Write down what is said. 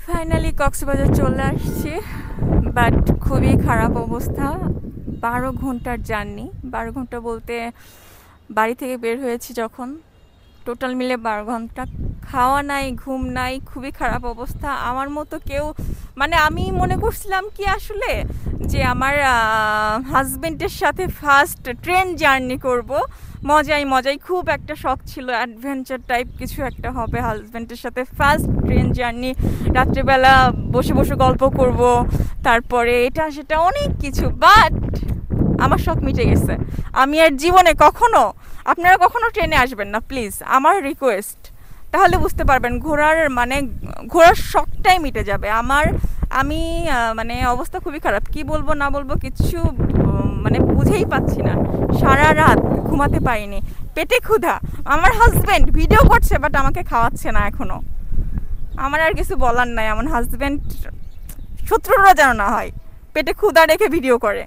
Finally Cox's Bazar চলে আসছি, but খুবই খারাপ অবস্থা। 12 ঘন্টার জার্নি, 12 ঘন্টা বলতে বাড়ি থেকে বের হয়েছি যখন, টোটাল মিলে 12 ঘন্টা। খাওয়া নাই, ঘুম নাই, খুবই খারাপ অবস্থা। আমার মতো কেউ, মানে আমি মনে করছিলাম কি আসলে যে আমার হাজবেন্ডের সাথে ফার্স্ট ট্রেন জার্নি করব, মজাই মজাই, খুব একটা শখ ছিল, অ্যাডভেঞ্চার টাইপ কিছু একটা হবে হাজবেন্ডের সাথে ফার্স্ট ট্রেন জার্নি। রাত্রেবেলা বসে বসে গল্প করব, তারপরে এটা সেটা অনেক কিছু, বাট আমার শখ মিটে গেছে। আমি আর জীবনে কখনো, আপনারা কখনো ট্রেনে আসবেন না প্লিজ, আমার রিকোয়েস্ট। তাহলে বুঝতে পারবেন ঘোরার মানে, ঘোরার শখটাই মিটে যাবে আমার। আমি মানে অবস্থা খুবই খারাপ, কি বলবো না বলবো কিছু মানে বুঝেই পাচ্ছি না। সারা রাত ঘুমাতে পারিনি, পেটে ক্ষুধা। আমার হাজবেন্ড ভিডিও করছে বাট আমাকে খাওয়াচ্ছে না এখনো। আমার আর কিছু বলার নাই, আমার হাজবেন্ড শত্রুরা যেন না হয় পেটে ক্ষুধা রেখে ভিডিও করে।